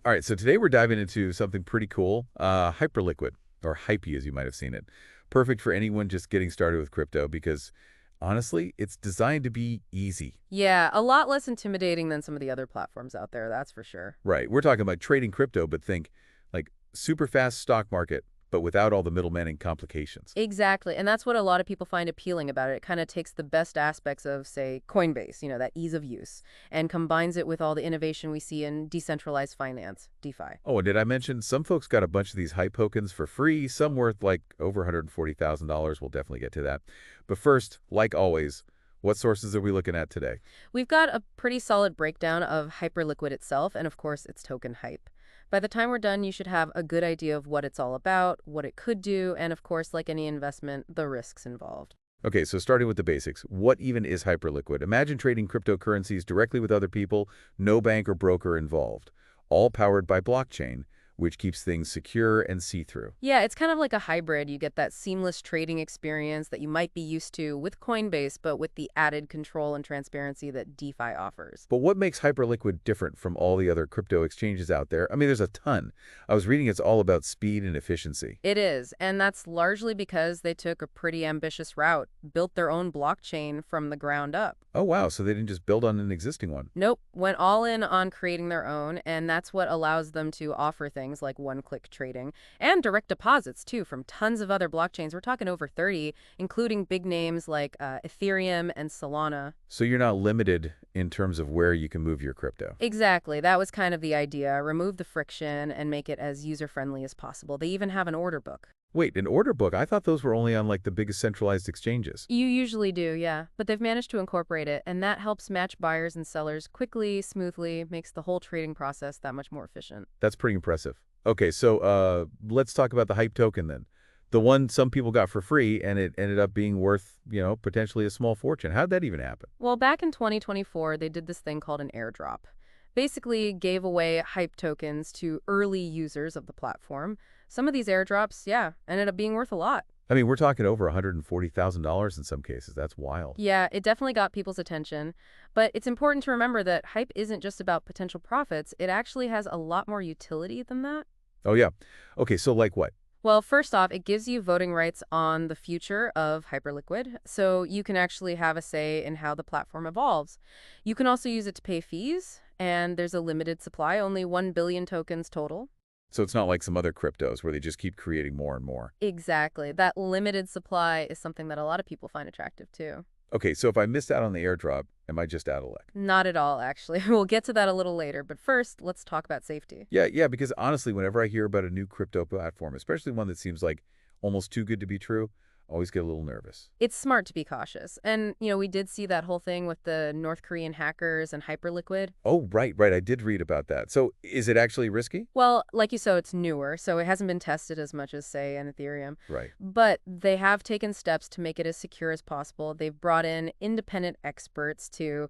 All right, so today we're diving into something pretty cool, Hyperliquid, or Hypey as you might have seen it. Perfect for anyone just getting started with crypto because, honestly, it's designed to be easy. Yeah, a lot less intimidating than some of the other platforms out there, that's for sure. Right, we're talking about trading crypto, but think like super fast stock market, but without all the middleman and complications. Exactly, and that's what a lot of people find appealing about it. It kind of takes the best aspects of, say, Coinbase, that ease of use, and combines it with all the innovation we see in decentralized finance, DeFi. Oh, and did I mention some folks got a bunch of these hype tokens for free, some worth like over $140,000. We'll definitely get to that. But first, like always, what sources are we looking at today? We've got a pretty solid breakdown of Hyperliquid itself and, of course, its token Hype. By the time we're done, you should have a good idea of what it's all about, what it could do, and, of course, like any investment, the risks involved. Okay, so starting with the basics, what even is Hyperliquid? Imagine trading cryptocurrencies directly with other people, no bank or broker involved, all powered by blockchain, which keeps things secure and see-through. Yeah, it's kind of like a hybrid. You get that seamless trading experience that you might be used to with Coinbase, but with the added control and transparency that DeFi offers. But what makes Hyperliquid different from all the other crypto exchanges out there? I mean, there's a ton. I was reading it's all about speed and efficiency. It is, and that's largely because they took a pretty ambitious route, built their own blockchain from the ground up. Oh, wow, so they didn't just build on an existing one. Nope, went all in on creating their own, and that's what allows them to offer things like one-click trading and direct deposits, too, from tons of other blockchains. We're talking over 30, including big names like Ethereum and Solana. So you're not limited in terms of where you can move your crypto. Exactly. That was kind of the idea. Remove the friction and make it as user-friendly as possible. They even have an order book. Wait, an order book? I thought those were only on like the biggest centralized exchanges. You usually do, yeah. But they've managed to incorporate it, and that helps match buyers and sellers quickly, smoothly, makes the whole trading process that much more efficient. That's pretty impressive. Okay, so let's talk about the hype token then. The one some people got for free and it ended up being worth, potentially a small fortune. How'd that even happen? Well, back in 2024, they did this thing called an airdrop. Basically gave away hype tokens to early users of the platform. Some of these airdrops, yeah, ended up being worth a lot. I mean, we're talking over $140,000 in some cases. That's wild. Yeah, it definitely got people's attention. But it's important to remember that hype isn't just about potential profits. It actually has a lot more utility than that. Oh, yeah. Okay, so like what? Well, first off, it gives you voting rights on the future of Hyperliquid, so you can actually have a say in how the platform evolves. You can also use it to pay fees, and there's a limited supply, only 1 billion tokens total. So it's not like some other cryptos where they just keep creating more and more. Exactly. That limited supply is something that a lot of people find attractive too. Okay, so if I missed out on the airdrop, am I just out of luck? Not at all, actually. We'll get to that a little later, but first, let's talk about safety. Yeah, because honestly, whenever I hear about a new crypto platform, especially one that seems like almost too good to be true, I always get a little nervous. It's smart to be cautious. And, we did see that whole thing with the North Korean hackers and Hyperliquid. Oh, right. I did read about that. So is it actually risky? Well, like you said, it's newer, so it hasn't been tested as much as, say, an Ethereum. Right. But they have taken steps to make it as secure as possible. They've brought in independent experts to,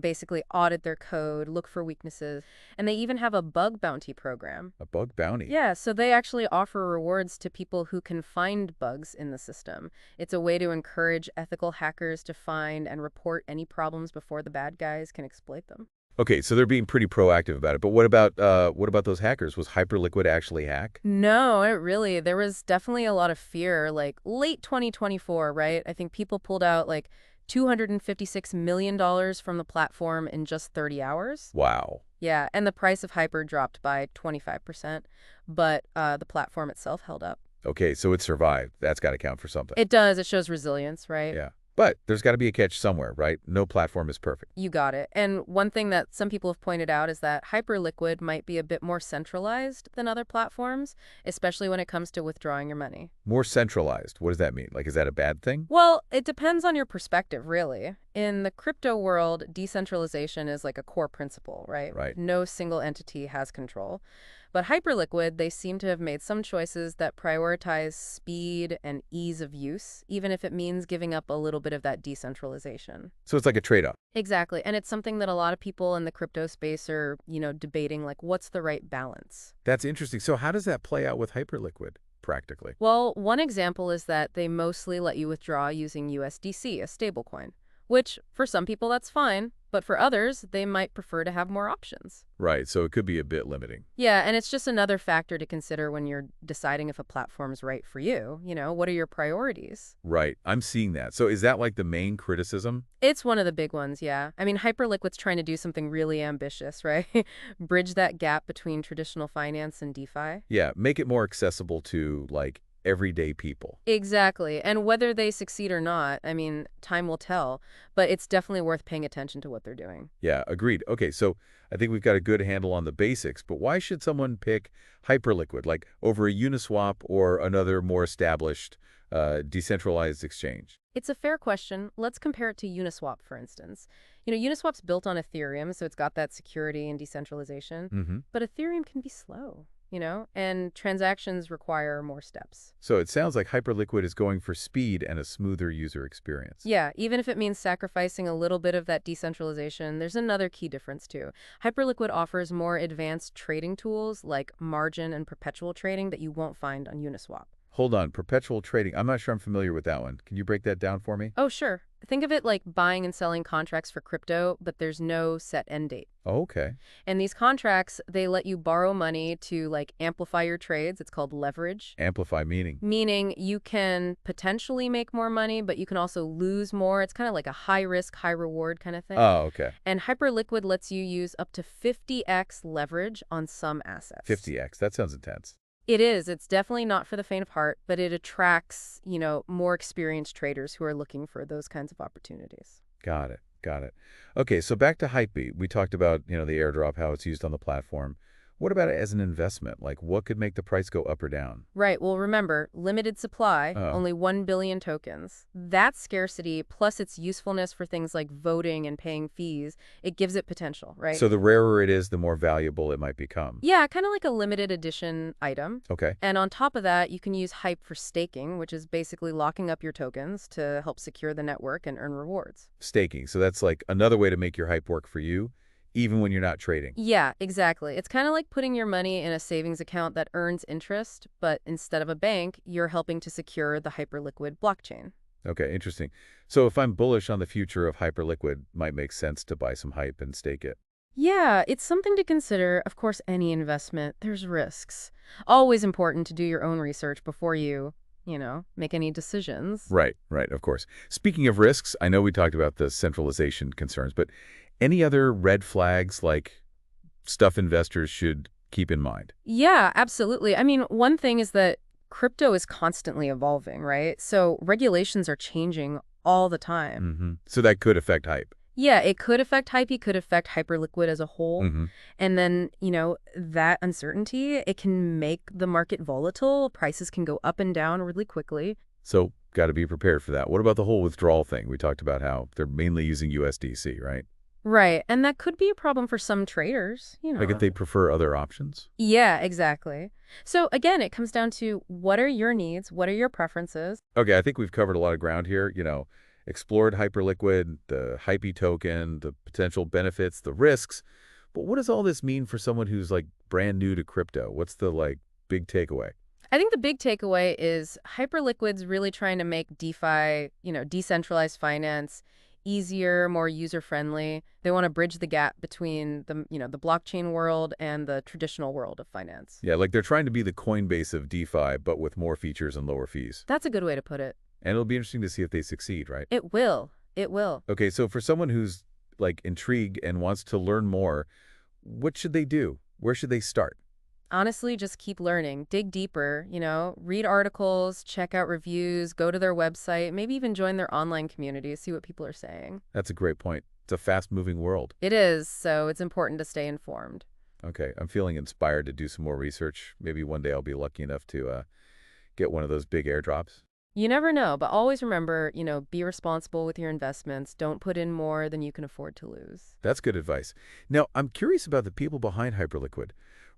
basically audit their code, look for weaknesses, and they even have a bug bounty program. A bug bounty. Yeah, so they actually offer rewards to people who can find bugs in the system. It's a way to encourage ethical hackers to find and report any problems before the bad guys can exploit them. Okay, so they're being pretty proactive about it. But what about those hackers? Was Hyperliquid actually hacked? No, there was definitely a lot of fear, like late 2024, right? I think people pulled out like $256 million from the platform in just 30 hours. Wow. Yeah, and the price of Hyper dropped by 25%, but the platform itself held up. Okay, so it survived. That's got to count for something. It does. It shows resilience, right? Yeah. But there's got to be a catch somewhere, right? No platform is perfect. You got it. And one thing that some people have pointed out is that Hyperliquid might be a bit more centralized than other platforms, especially when it comes to withdrawing your money. More centralized. What does that mean? Like, is that a bad thing? Well, it depends on your perspective, really. In the crypto world, decentralization is like a core principle, right? Right. No single entity has control. But Hyperliquid, they seem to have made some choices that prioritize speed and ease of use, even if it means giving up a little bit of that decentralization. So it's like a trade-off. Exactly. And it's something that a lot of people in the crypto space are, debating, like, what's the right balance? That's interesting. So how does that play out with Hyperliquid, practically? Well, one example is that they mostly let you withdraw using USDC, a stablecoin, which for some people that's fine. But for others, they might prefer to have more options. Right, so it could be a bit limiting. Yeah, and it's just another factor to consider when you're deciding if a platform's right for you. What are your priorities? Right, I'm seeing that. So is that like the main criticism? It's one of the big ones, yeah. I mean, Hyperliquid's trying to do something really ambitious, right? Bridge that gap between traditional finance and DeFi. Yeah, make it more accessible to, like, everyday people. Exactly. And whether they succeed or not, I mean, time will tell, but it's definitely worth paying attention to what they're doing. Yeah, agreed. Okay, so I think we've got a good handle on the basics, but why should someone pick Hyperliquid, like over a Uniswap or another more established decentralized exchange? It's a fair question. Let's compare it to Uniswap, for instance. Uniswap's built on Ethereum, so it's got that security and decentralization, Mm-hmm. but Ethereum can be slow, and transactions require more steps. So it sounds like Hyperliquid is going for speed and a smoother user experience. Yeah, even if it means sacrificing a little bit of that decentralization, there's another key difference too. Hyperliquid offers more advanced trading tools like margin and perpetual trading that you won't find on Uniswap. Hold on, perpetual trading. I'm not sure I'm familiar with that one. Can you break that down for me? Oh, sure. Think of it like buying and selling contracts for crypto, but there's no set end date. Oh, okay. And these contracts, they let you borrow money to amplify your trades. It's called leverage. Amplify meaning. Meaning you can potentially make more money, but you can also lose more. It's kind of like a high risk, high reward kind of thing. Oh, okay. And Hyperliquid lets you use up to 50x leverage on some assets. 50x. That sounds intense. It is. It's definitely not for the faint of heart, but it attracts, more experienced traders who are looking for those kinds of opportunities. Got it. Got it. Okay, so back to Hypebeat. We talked about, the airdrop, how it's used on the platform. What about it as an investment? Like, what could make the price go up or down? Right. Well, remember, limited supply, Oh, only 1 billion tokens. That scarcity, plus its usefulness for things like voting and paying fees, it gives it potential, right? so the rarer it is, the more valuable it might become. Yeah, kind of like a limited edition item. Okay. And on top of that, you can use Hype for staking, which is basically locking up your tokens to help secure the network and earn rewards. Staking. So that's like another way to make your Hype work for you, even when you're not trading. Yeah, exactly. It's kind of like putting your money in a savings account that earns interest, but instead of a bank, you're helping to secure the Hyperliquid blockchain. Okay, interesting. So if I'm bullish on the future of Hyperliquid, might make sense to buy some Hype and stake it. Yeah, it's something to consider. Of course, any investment, there's risks. Always important to do your own research before you make any decisions. Right, right, of course. Speaking of risks, I know we talked about the centralization concerns, but any other red flags, like stuff investors should keep in mind? Yeah, absolutely. I mean, one thing is that crypto is constantly evolving, right? So regulations are changing all the time. So that could affect Hype. Yeah, it could affect Hype, it could affect Hyperliquid as a whole. hmm And then, that uncertainty, it can make the market volatile. Prices can go up and down really quickly. So got to be prepared for that. What about the whole withdrawal thing? We talked about how they're mainly using USDC, right? Right, and that could be a problem for some traders. Like if they prefer other options? Yeah, exactly. So again, it comes down to what are your needs? What are your preferences? Okay, I think we've covered a lot of ground here. Explored Hyperliquid, the Hype token, the potential benefits, the risks. But what does all this mean for someone who's like brand new to crypto? What's the big takeaway? I think the big takeaway is Hyperliquid's really trying to make DeFi, decentralized finance, easier, more user-friendly. They want to bridge the gap between the blockchain world and the traditional world of finance. Yeah, like they're trying to be the Coinbase of DeFi, but with more features and lower fees. That's a good way to put it. And it'll be interesting to see if they succeed, right? It will. It will. Okay, so for someone who's intrigued and wants to learn more, what should they do? Where should they start? Honestly, just keep learning, dig deeper, read articles, check out reviews, go to their website, maybe even join their online community, see what people are saying. That's a great point. It's a fast-moving world. It is, so it's important to stay informed. Okay, I'm feeling inspired to do some more research. Maybe one day I'll be lucky enough to get one of those big airdrops. You never know, but always remember, be responsible with your investments. Don't put in more than you can afford to lose. That's good advice. Now, I'm curious about the people behind Hyperliquid.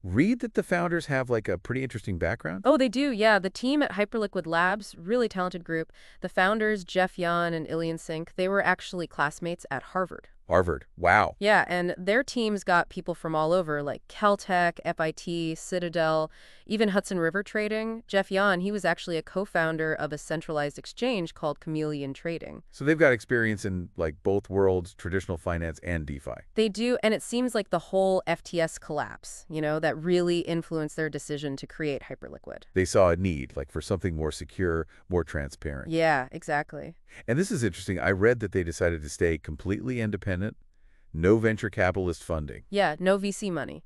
Read that the founders have a pretty interesting background? Oh, they do, yeah. The team at Hyperliquid Labs, really talented group. The founders, Jeff Yan and Ilian Sink, they were actually classmates at Harvard. Harvard. Wow. Yeah, and their teams got people from all over, like Caltech, FIT, Citadel, even Hudson River Trading. Jeff Yan, he was actually a co-founder of a centralized exchange called Chameleon Trading. So they've got experience in like both worlds, traditional finance and DeFi. They do, and it seems like the whole FTS collapse, that really influenced their decision to create Hyperliquid. They saw a need, like for something more secure, more transparent. Yeah, exactly. And this is interesting. I read that they decided to stay completely independent, no venture capitalist funding. Yeah, no VC money,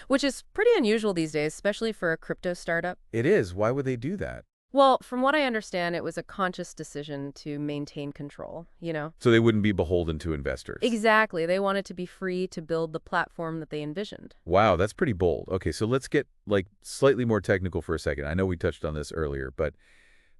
which is pretty unusual these days, especially for a crypto startup. It is. Why would they do that? Well, from what I understand, it was a conscious decision to maintain control. So they wouldn't be beholden to investors. Exactly. They wanted to be free to build the platform that they envisioned. Wow, that's pretty bold. Okay, so let's get like slightly more technical for a second. I know we touched on this earlier, but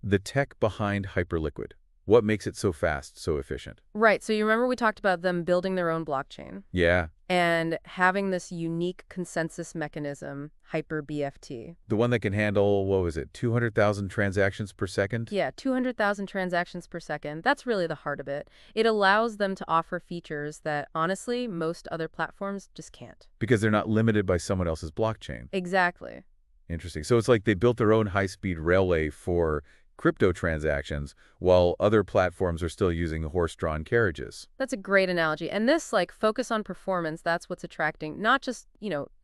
the tech behind Hyperliquid, what makes it so fast, so efficient? Right. So you remember we talked about them building their own blockchain Yeah, and having this unique consensus mechanism, HyperBFT. the one that can handle, what was it, 200,000 transactions per second? Yeah, 200,000 transactions per second. That's really the heart of it. It allows them to offer features that, honestly, most other platforms just can't. Because they're not limited by someone else's blockchain. Exactly. Interesting. So it's like they built their own high-speed railway for crypto transactions while other platforms are still using horse-drawn carriages. That's a great analogy. And this, focus on performance, that's what's attracting not just,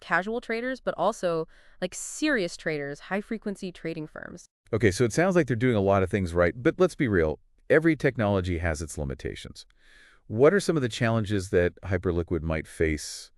casual traders, but also, serious traders, high-frequency trading firms. Okay, so it sounds like they're doing a lot of things right, but let's be real. Every technology has its limitations. What are some of the challenges that Hyperliquid might face,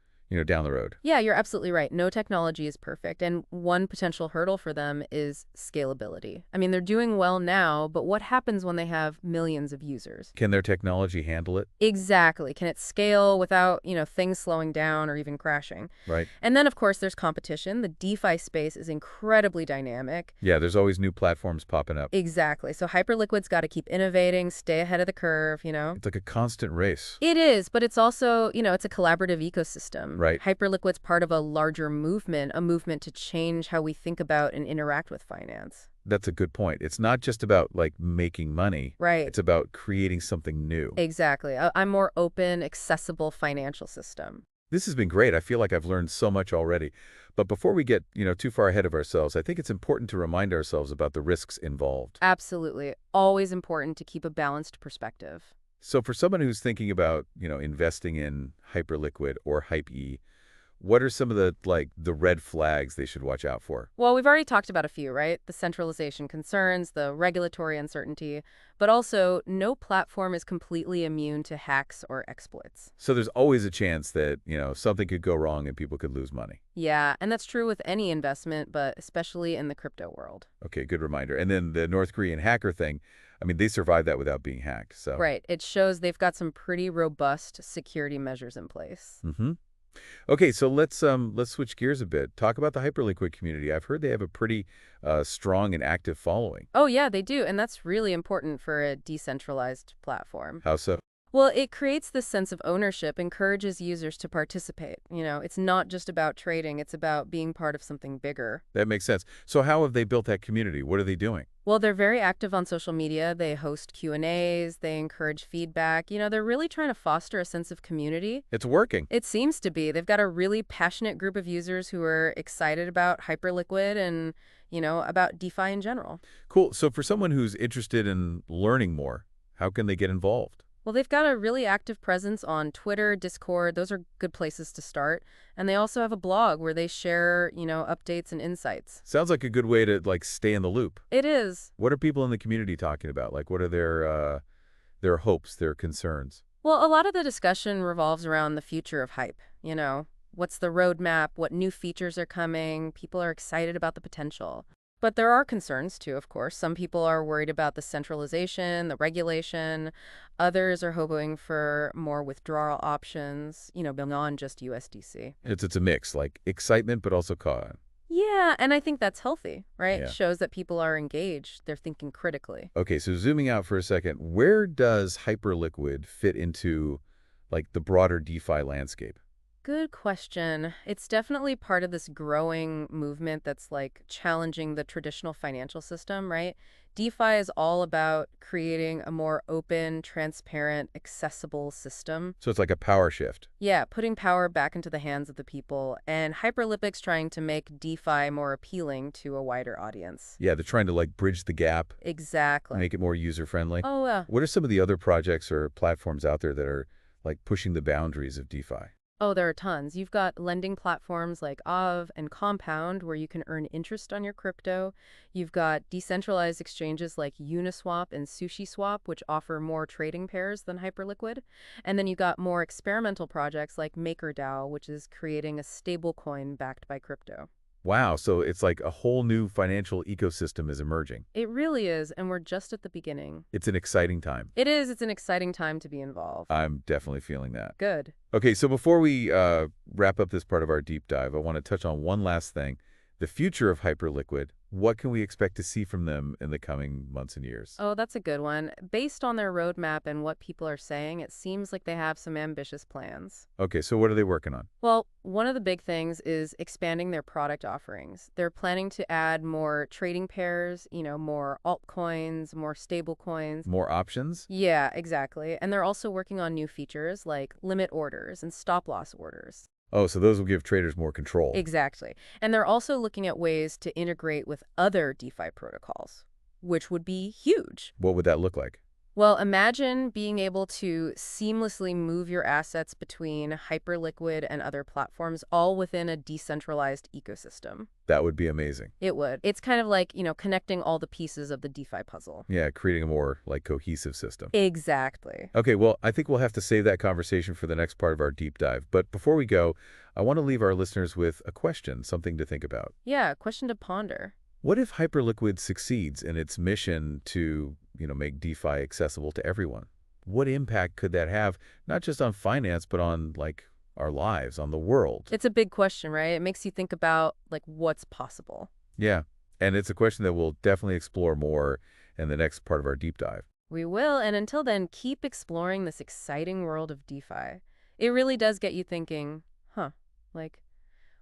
down the road? Yeah, you're absolutely right. No technology is perfect. And one potential hurdle for them is scalability. I mean, they're doing well now, but what happens when they have millions of users? Can their technology handle it? Exactly. Can it scale without, things slowing down or even crashing? Right. And then, of course, there's competition. The DeFi space is incredibly dynamic. Yeah, there's always new platforms popping up. Exactly. So Hyperliquid's got to keep innovating, stay ahead of the curve. It's like a constant race. It is, but it's also, it's a collaborative ecosystem. Right. Hyperliquid's part of a larger movement, a movement to change how we think about and interact with finance. That's a good point. It's not just about, like, making money. Right. It's about creating something new. Exactly. A more open, accessible financial system. This has been great. I feel like I've learned so much already. But before we get, too far ahead of ourselves, I think it's important to remind ourselves about the risks involved. Absolutely. Always important to keep a balanced perspective. So for someone who's thinking about, investing in Hyperliquid or Hype-E, what are some of the red flags they should watch out for? Well, we've already talked about a few, right? The centralization concerns, the regulatory uncertainty, but also no platform is completely immune to hacks or exploits. So there's always a chance that, something could go wrong and people could lose money. Yeah, and that's true with any investment, but especially in the crypto world. Okay, good reminder. And then the North Korean hacker thing, I mean, they survived that without being hacked. So Right. It shows they've got some pretty robust security measures in place. Mm-hmm. Okay, so let's switch gears a bit. Talk about the Hyperliquid community. I've heard they have a pretty strong and active following. Oh, yeah, they do. And that's really important for a decentralized platform. How so? Well, it creates this sense of ownership, encourages users to participate. It's not just about trading, it's about being part of something bigger. That makes sense. So how have they built that community? What are they doing? Well, they're very active on social media. They host Q&As, they encourage feedback. They're really trying to foster a sense of community. It's working. It seems to be. They've got a really passionate group of users who are excited about Hyperliquid and, about DeFi in general. Cool. So for someone who's interested in learning more, how can they get involved? Well, they've got a really active presence on Twitter, Discord. Those are good places to start. And they also have a blog where they share, updates and insights. Sounds like a good way to stay in the loop. It is. What are people in the community talking about? What are their hopes, their concerns? Well, a lot of the discussion revolves around the future of Hype. What's the roadmap? What new features are coming? People are excited about the potential. But there are concerns, too, of course. Some people are worried about the centralization, the regulation. Others are hoping for more withdrawal options, beyond just USDC. It's a mix, excitement, but also caution. Yeah, and I think that's healthy, right? Yeah. Shows that people are engaged. They're thinking critically. Okay, so zooming out for a second, where does Hyperliquid fit into, the broader DeFi landscape? Good question. It's definitely part of this growing movement that's like challenging the traditional financial system, right? DeFi is all about creating a more open, transparent, accessible system. So it's like a power shift. Yeah, putting power back into the hands of the people, and Hyperlipic's trying to make DeFi more appealing to a wider audience. Yeah, they're trying to like bridge the gap, Exactly. make it more user-friendly. Oh, What are some of the other projects or platforms out there that are like pushing the boundaries of DeFi? Oh, there are tons. You've got lending platforms like Aave and Compound where you can earn interest on your crypto. You've got decentralized exchanges like Uniswap and SushiSwap, which offer more trading pairs than Hyperliquid. And then you've got more experimental projects like MakerDAO, which is creating a stable coin backed by crypto. Wow, so it's like a whole new financial ecosystem is emerging. It really is, and we're just at the beginning. It's an exciting time. It is. It's an exciting time to be involved. I'm definitely feeling that. Good. Okay, so before we wrap up this part of our deep dive, I want to touch on one last thing. The future of Hyperliquid. What can we expect to see from them in the coming months and years? Oh, that's a good one. Based on their roadmap and what people are saying, it seems like they have some ambitious plans. Okay, so what are they working on? Well, one of the big things is expanding their product offerings. They're planning to add more trading pairs, more altcoins, more stable coins. More options? Yeah, exactly. And they're also working on new features like limit orders and stop loss orders. Oh, so those will give traders more control. Exactly. And they're also looking at ways to integrate with other DeFi protocols, which would be huge. What would that look like? Well, imagine being able to seamlessly move your assets between Hyperliquid and other platforms all within a decentralized ecosystem. That would be amazing. It would. It's kind of like, connecting all the pieces of the DeFi puzzle. Yeah, creating a more like cohesive system. Exactly. Okay, well, I think we'll have to save that conversation for the next part of our deep dive. But before we go, I want to leave our listeners with a question, something to think about. Yeah, question to ponder. What if Hyperliquid succeeds in its mission to, make DeFi accessible to everyone? What impact could that have, not just on finance, but on, like, our lives, on the world? It's a big question, right? It makes you think about, like, what's possible. Yeah, and it's a question that we'll definitely explore more in the next part of our deep dive. We will, and until then, keep exploring this exciting world of DeFi. It really does get you thinking, like,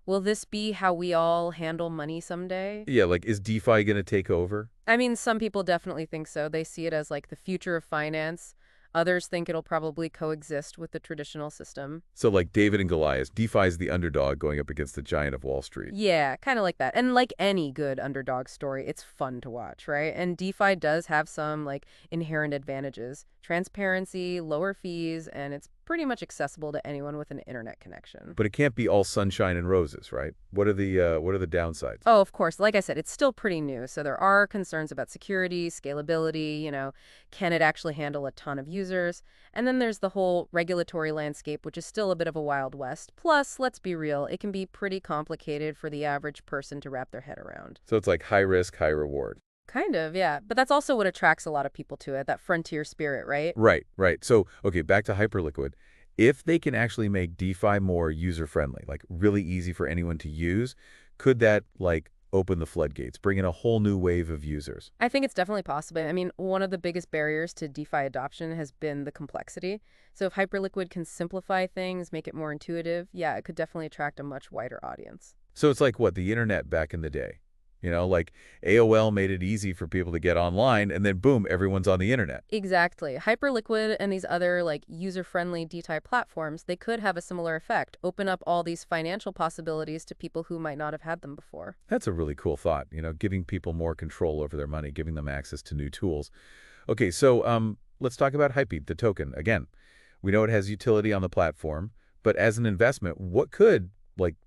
will this be how we all handle money someday? Yeah, like, is DeFi going to take over? I mean, some people definitely think so. They see it as like the future of finance. Others think it'll probably coexist with the traditional system. So like David and Goliath, DeFi is the underdog going up against the giant of Wall Street. Yeah, kind of like that. And like any good underdog story, it's fun to watch, right? And DeFi does have some like inherent advantages. Transparency, lower fees, and it's pretty much accessible to anyone with an internet connection. But it can't be all sunshine and roses, right? What are the downsides? Oh, of course. Like I said, it's still pretty new, so there are concerns about security, scalability, can it actually handle a ton of users? And then there's the whole regulatory landscape, which is still a bit of a Wild West. Plus, let's be real, it can be pretty complicated for the average person to wrap their head around. So it's like high risk, high reward. Kind of, yeah. But that's also what attracts a lot of people to it, that frontier spirit, right? Right. So, okay, back to Hyperliquid. If they can actually make DeFi more user-friendly, like really easy for anyone to use, could that, like, open the floodgates, bring in a whole new wave of users? I think it's definitely possible. I mean, one of the biggest barriers to DeFi adoption has been the complexity. So if Hyperliquid can simplify things, make it more intuitive, yeah, it could definitely attract a much wider audience. So it's like, what, the internet back in the day? Like AOL made it easy for people to get online, and then boom, everyone's on the internet. Exactly. Hyperliquid and these other like user-friendly DeFi platforms, they could have a similar effect, open up all these financial possibilities to people who might not have had them before. That's a really cool thought, giving people more control over their money, giving them access to new tools. Okay, so let's talk about Hype, the token. Again, we know it has utility on the platform, but as an investment, what could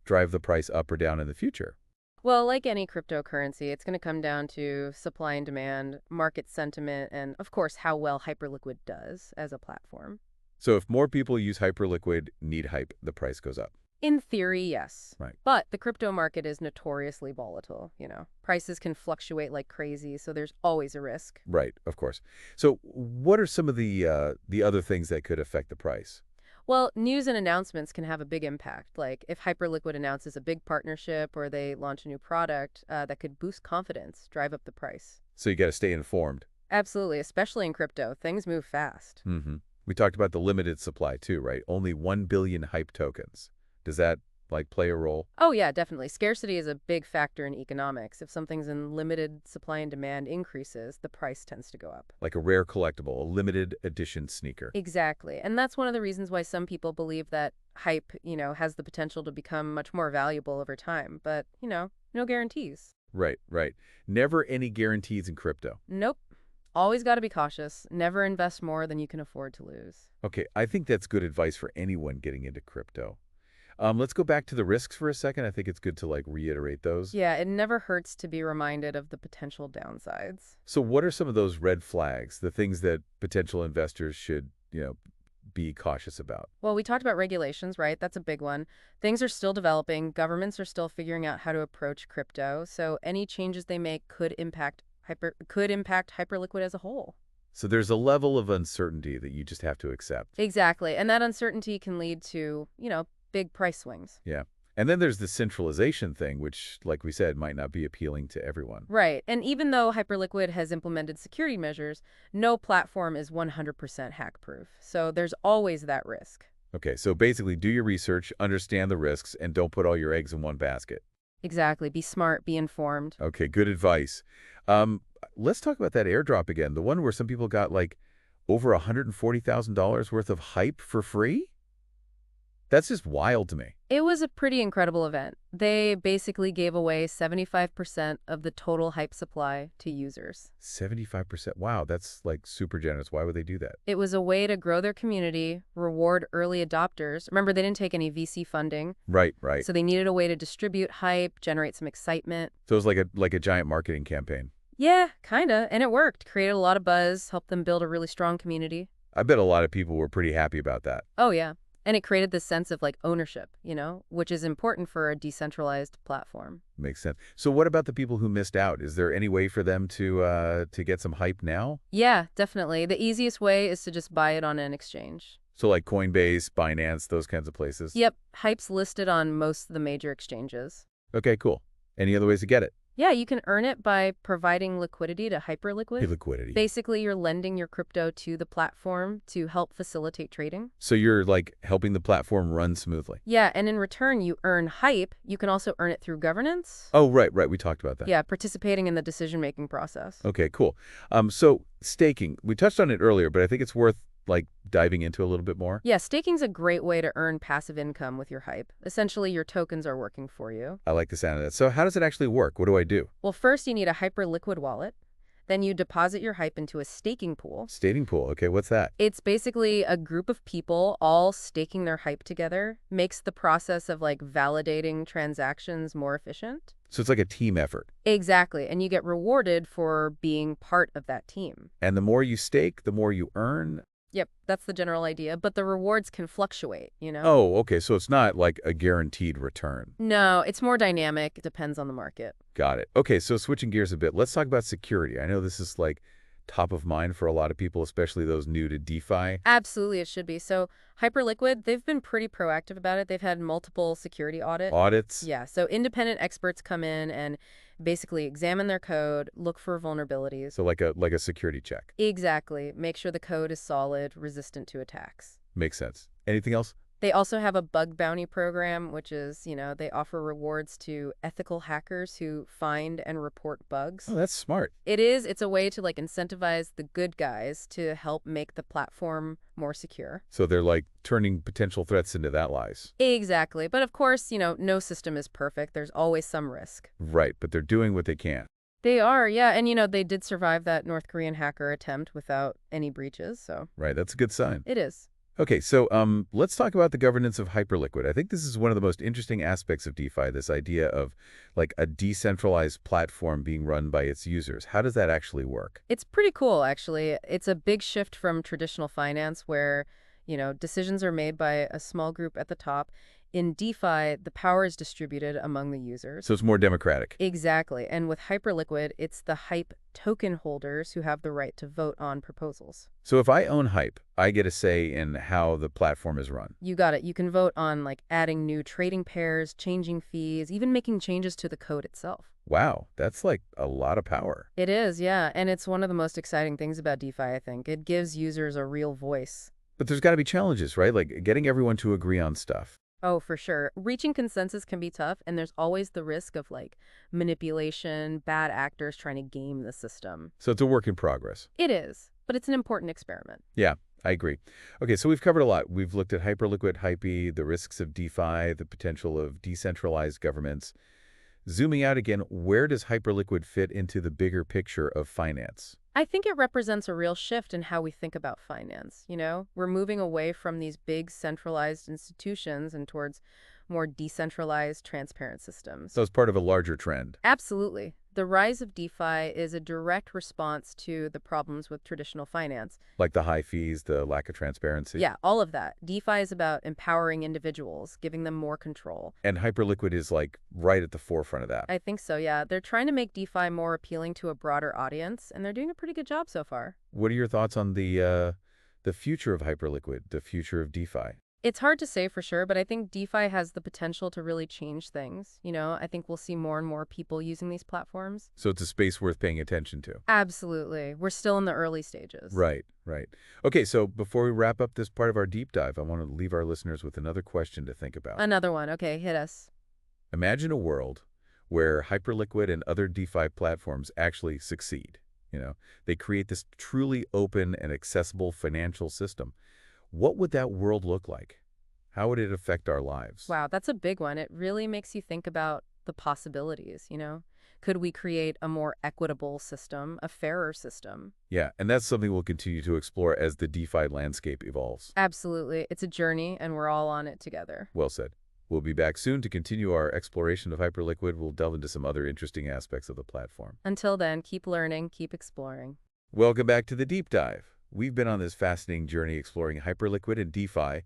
drive the price up or down in the future? Well, like any cryptocurrency, it's going to come down to supply and demand, market sentiment, and of course, how well Hyperliquid does as a platform. So if more people use Hyperliquid, need Hype, the price goes up. In theory, yes. Right. But the crypto market is notoriously volatile, Prices can fluctuate like crazy, so there's always a risk. Right, of course. So what are some of the other things that could affect the price? Well, news and announcements can have a big impact. Like if Hyperliquid announces a big partnership or they launch a new product, that could boost confidence, drive up the price. So you got to stay informed. Absolutely, especially in crypto. Things move fast. We talked about the limited supply too, right? Only 1 billion Hype tokens. Does that, like, play a role? Oh, yeah, definitely. Scarcity is a big factor in economics. If something's in limited supply and demand increases, the price tends to go up. Like a rare collectible, a limited edition sneaker. Exactly. And that's one of the reasons why some people believe that hype, has the potential to become much more valuable over time. But, no guarantees. Right, right. Never any guarantees in crypto. Nope. Always got to be cautious. Never invest more than you can afford to lose. Okay, I think that's good advice for anyone getting into crypto. Let's go back to the risks for a second. I think it's good to, like, reiterate those. Yeah, it never hurts to be reminded of the potential downsides. So what are some of those red flags, the things that potential investors should, be cautious about? Well, we talked about regulations, right? That's a big one. Things are still developing. Governments are still figuring out how to approach crypto. So any changes they make could impact Hyperliquid as a whole. So there's a level of uncertainty that you just have to accept. Exactly. And that uncertainty can lead to, big price swings. Yeah. And then there's the centralization thing, which, like we said, might not be appealing to everyone. Right. And even though Hyperliquid has implemented security measures, no platform is 100% hack-proof. So there's always that risk. Okay, so basically do your research, understand the risks, and don't put all your eggs in one basket. Exactly. Be smart, be informed. Okay, good advice. Let's talk about that airdrop again, the one where some people got, like, over $140,000 worth of hype for free? That's just wild to me. It was a pretty incredible event. They basically gave away 75% of the total hype supply to users. 75%. Wow, that's, like, super generous. Why would they do that? It was a way to grow their community, reward early adopters. Remember, they didn't take any VC funding. Right, right. So they needed a way to distribute hype, generate some excitement. So it was like a giant marketing campaign. Yeah, kinda. And it worked. Created a lot of buzz, helped them build a really strong community. I bet a lot of people were pretty happy about that. Oh, yeah. And it created this sense of, like, ownership, which is important for a decentralized platform. Makes sense. So what about the people who missed out? Is there any way for them to get some hype now? Yeah, definitely. The easiest way is to just buy it on an exchange. So like Coinbase, Binance, those kinds of places? Yep, hype's listed on most of the major exchanges. Okay, cool. Any other ways to get it? Yeah, you can earn it by providing liquidity to Hyperliquid. Hey, liquidity. Basically, you're lending your crypto to the platform to help facilitate trading. So you're, like, helping the platform run smoothly? Yeah, and in return, you earn hype. You can also earn it through governance. Oh, right, right. We talked about that. Yeah, participating in the decision-making process. Okay, cool. So staking, we touched on it earlier, but I think it's worth, like, diving into a little bit more. Yeah, staking's a great way to earn passive income with your hype. Essentially, your tokens are working for you. I like the sound of that. So how does it actually work? What do I do? Well, first you need a Hyperliquid wallet. Then you deposit your hype into a staking pool. Staking pool. Okay, what's that? It's basically a group of people all staking their hype together. Makes the process of, like, validating transactions more efficient. So it's like a team effort. Exactly, and you get rewarded for being part of that team. And the more you stake, the more you earn. Yep, that's the general idea, but the rewards can fluctuate. Oh, okay, so it's not like a guaranteed return. No, it's more dynamic. It depends on the market. Got it. Okay, so switching gears a bit, let's talk about security. I know this is, like, top of mind for a lot of people, especially those new to DeFi. Absolutely, it should be. So Hyperliquid, they've been pretty proactive about it. They've had multiple security audits. Audits? Yeah, so independent experts come in and basically examine their code, look for vulnerabilities. So like a security check. Exactly. Make sure the code is solid, resistant to attacks. Makes sense. Anything else? They also have a bug bounty program, which is, they offer rewards to ethical hackers who find and report bugs. Oh, that's smart. It's a way to, like, incentivize the good guys to help make the platform more secure. So they're, like, turning potential threats into that lies. Exactly. But of course, no system is perfect. There's always some risk. Right, but they're doing what they can. They are, yeah. And, they did survive that North Korean hacker attempt without any breaches, so. Right, that's a good sign. It is. Okay, so let's talk about the governance of Hyperliquid. I think this is one of the most interesting aspects of DeFi, this idea of, like, a decentralized platform being run by its users. How does that actually work? It's pretty cool, actually. It's a big shift from traditional finance where, decisions are made by a small group at the top. In DeFi, the power is distributed among the users. So it's more democratic. Exactly. And with Hyperliquid, it's the hype token holders who have the right to vote on proposals. So if I own Hype, I get a say in how the platform is run. You got it. You can vote on, like, adding new trading pairs, changing fees, even making changes to the code itself. Wow, that's, like, a lot of power. It is, yeah. And it's one of the most exciting things about DeFi, I think. It gives users a real voice. But there's got to be challenges, right? Like getting everyone to agree on stuff. Oh, for sure. Reaching consensus can be tough, and there's always the risk of manipulation, bad actors trying to game the system. So it's a work in progress. It is, but it's an important experiment. Yeah, I agree. Okay, so we've covered a lot. We've looked at Hyperliquid, Hype, the risks of DeFi, the potential of decentralized governments. Zooming out again, where does Hyperliquid fit into the bigger picture of finance? I think it represents a real shift in how we think about finance. We're moving away from these big centralized institutions and towards more decentralized, transparent systems. So it's part of a larger trend, Absolutely. The rise of DeFi is a direct response to the problems with traditional finance. like the high fees, the lack of transparency. Yeah, all of that. DeFi is about empowering individuals, giving them more control. And Hyperliquid is like right at the forefront of that. I think so, yeah. They're trying to make DeFi more appealing to a broader audience, and they're doing a pretty good job so far. What are your thoughts on the future of Hyperliquid, the future of DeFi? It's hard to say for sure, but I think DeFi has the potential to really change things. I think we'll see more and more people using these platforms. So it's a space worth paying attention to. Absolutely. We're still in the early stages. Right, right. Okay, so before we wrap up this part of our deep dive, I want to leave our listeners with another question to think about. Another one. Okay, hit us. Imagine a world where Hyperliquid and other DeFi platforms actually succeed. They create this truly open and accessible financial system. What would that world look like? How would it affect our lives? Wow, that's a big one. It really makes you think about the possibilities. Could we create a more equitable system, a fairer system? Yeah, and that's something we'll continue to explore as the DeFi landscape evolves. Absolutely. It's a journey, and we're all on it together. Well said. We'll be back soon to continue our exploration of Hyperliquid. We'll delve into some other interesting aspects of the platform. Until then, keep learning, keep exploring. Welcome back to the Deep Dive. We've been on this fascinating journey exploring Hyperliquid and DeFi,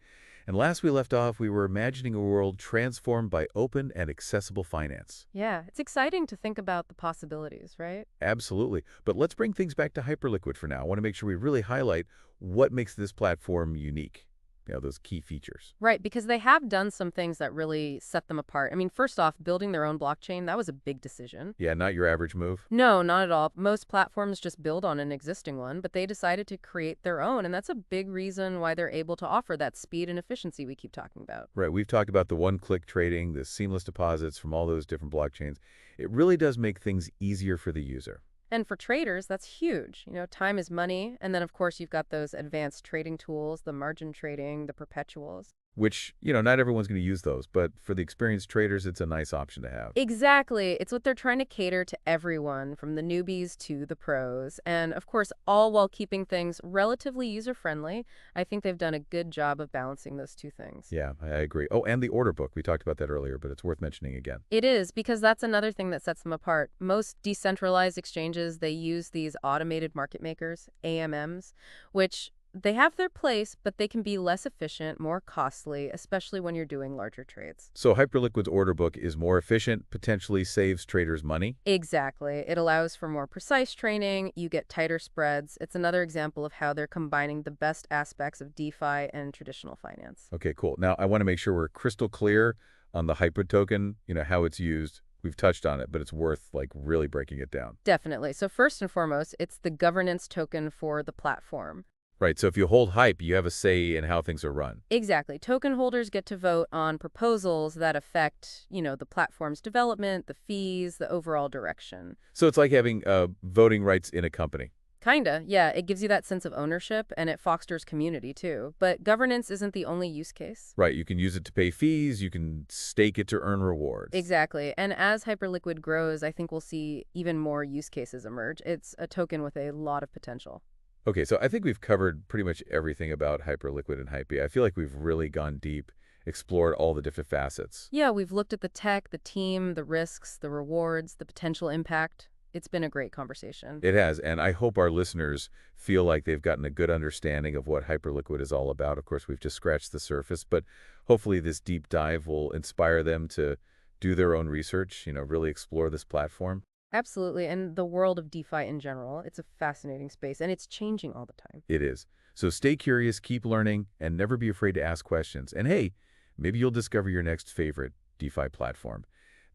and last we left off, we were imagining a world transformed by open and accessible finance. Yeah, it's exciting to think about the possibilities, right? Absolutely. But let's bring things back to Hyperliquid for now. I want to make sure we really highlight what makes this platform unique. Those key features. Right, because they have done some things that really set them apart. I mean, first off, building their own blockchain, that was a big decision. Yeah, not your average move. No, not at all. Most platforms just build on an existing one, but they decided to create their own, and that's a big reason why they're able to offer that speed and efficiency we keep talking about. Right, we've talked about the one-click trading, the seamless deposits from all those different blockchains. It really does make things easier for the user. And for traders, that's huge. Time is money. And then, of course, you've got those advanced trading tools, the margin trading, the perpetuals. Which, not everyone's going to use those, but for the experienced traders, it's a nice option to have. Exactly. It's what they're trying to cater to everyone, from the newbies to the pros. And, of course, all while keeping things relatively user-friendly. I think they've done a good job of balancing those two things. Yeah, I agree. Oh, and the order book. We talked about that earlier, but it's worth mentioning again. It is, because that's another thing that sets them apart. Most decentralized exchanges, they use these automated market makers, AMMs, which they have their place, but they can be less efficient, more costly, especially when you're doing larger trades. So Hyperliquid's order book is more efficient, potentially saves traders money? Exactly. It allows for more precise trading, you get tighter spreads. It's another example of how they're combining the best aspects of DeFi and traditional finance. Okay, cool. Now, I want to make sure we're crystal clear on the Hyper token, how it's used. We've touched on it, but it's worth really breaking it down. Definitely. So first and foremost, it's the governance token for the platform. Right, so if you hold Hype, you have a say in how things are run. Exactly. Token holders get to vote on proposals that affect, the platform's development, the fees, the overall direction. So it's like having voting rights in a company. Kinda, yeah. It gives you that sense of ownership, and it fosters community, too. But governance isn't the only use case. Right, you can use it to pay fees, you can stake it to earn rewards. Exactly. And as Hyperliquid grows, I think we'll see even more use cases emerge. It's a token with a lot of potential. Okay, so I think we've covered pretty much everything about Hyperliquid and Hype. I feel like we've really gone deep, explored all the different facets. Yeah, we've looked at the tech, the team, the risks, the rewards, the potential impact. It's been a great conversation. It has, and I hope our listeners feel like they've gotten a good understanding of what Hyperliquid is all about. Of course, we've just scratched the surface, but hopefully this deep dive will inspire them to do their own research, really explore this platform. Absolutely. And the world of DeFi in general, it's a fascinating space, and it's changing all the time. It is. So stay curious, keep learning, and never be afraid to ask questions. And hey, maybe you'll discover your next favorite DeFi platform.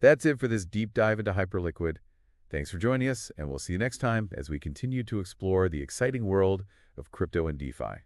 That's it for this deep dive into Hyperliquid. Thanks for joining us, and we'll see you next time as we continue to explore the exciting world of crypto and DeFi.